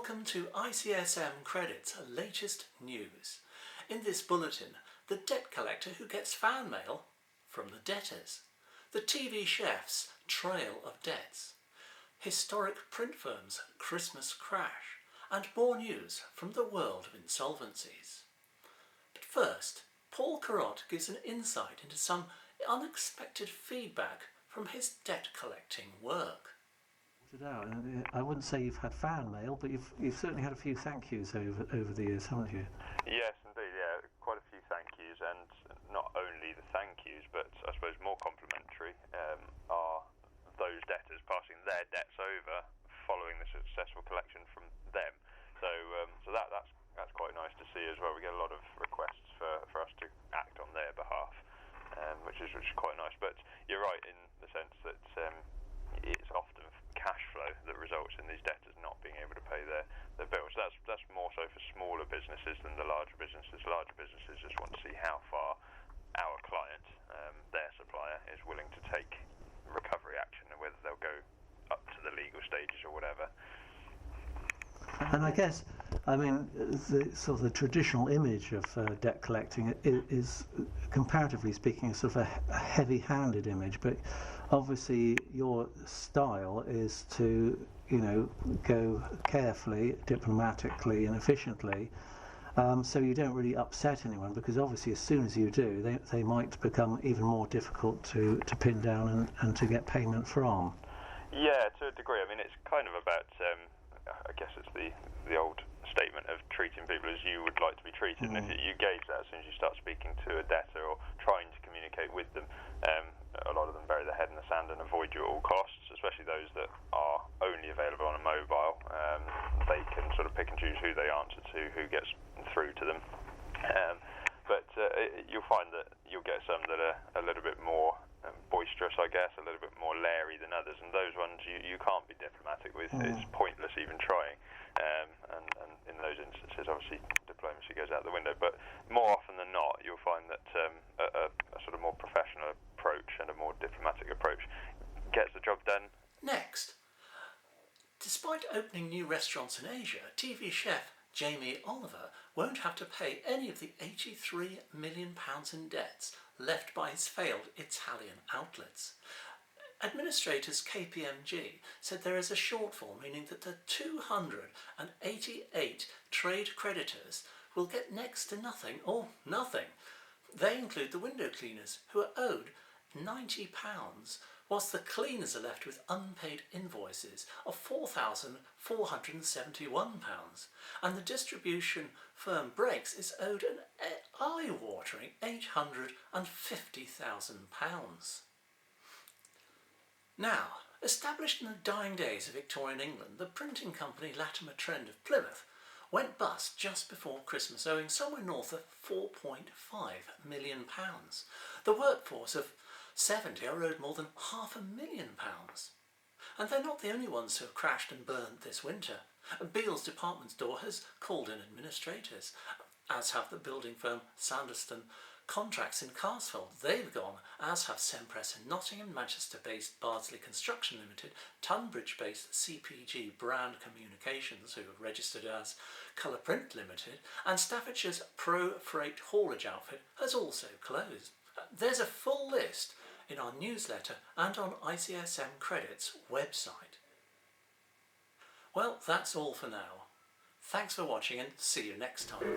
Welcome to ICSM Credit's latest news. In this bulletin, the debt collector who gets fan mail from the debtors, the TV chef's trail of debts, historic print firms' Christmas crash, and more news from the world of insolvencies. But first, Paul Carrott gives an insight into some unexpected feedback from his debt collecting work. I wouldn't say you've had fan mail, but you've certainly had a few thank yous over the years, haven't you? Yes, indeed, yeah, quite a few thank yous, and not only the thank yous, but I suppose more complimentary are those debtors passing their debts over following the successful collection from them. So that's quite nice to see as well. We get a lot of requests for us to act on their behalf, which is quite nice. But you're right in the sense that it's often cash flow that results in these debtors not being able to pay their bills. That's more so for smaller businesses than the larger businesses. Larger businesses just want to see how far our client, their supplier, is willing to take recovery action and whether they'll go up to the legal stages or whatever. And I guess, I mean, the traditional image of debt collecting is, comparatively speaking, a sort of a heavy-handed image, but obviously your style is to, go carefully, diplomatically and efficiently, so you don't really upset anyone, because obviously as soon as you do, they might become even more difficult to pin down and to get payment from. Yeah, to a degree. I mean, it's kind of about, I guess it's the old statement of treating people as you would like to be treated, and if you gauge that as soon as you start speaking to a debtor or trying to communicate with them, a lot of them bury their head in the sand and avoid you at all costs, especially those that are only available on a mobile. They can sort of pick and choose who they answer to, who gets through to them. But you'll find that you'll get some that are a little bit more boisterous, I guess, a little bit more leery than others, and those ones you can't be diplomatic with. It's pointless even trying, and in those instances obviously diplomacy goes out the window. But more often than not you'll find that a sort of more professional approach and a more diplomatic approach gets the job done. Next, despite opening new restaurants in Asia, TV chef Jamie Oliver won't have to pay any of the £83 million in debts left by his failed Italian outlets. Administrators KPMG said there is a shortfall, meaning that the 288 trade creditors will get next to nothing or nothing. They include the window cleaners, who are owed £90, whilst the cleaners are left with unpaid invoices of £4,471, and the distribution firm Brakes is owed an eye-watering £850,000. Now, established in the dying days of Victorian England, the printing company Latimer Trent of Plymouth went bust just before Christmas, owing somewhere north of £4.5 million. The workforce of 70 are owed more than £500,000. And they're not the only ones who have crashed and burned this winter. Beale's department store has called in administrators, as have the building firm Sanderson Contracts in Carswell. They've gone, as have Sempress in Nottingham, Manchester-based Bardsley Construction Limited, Tunbridge-based CPG Brand Communications, who are registered as Colour Print Limited, and Staffordshire's Pro Freight Haulage outfit has also closed. There's a full list in our newsletter and on ICSM Credit's website. Well, that's all for now. Thanks for watching and see you next time.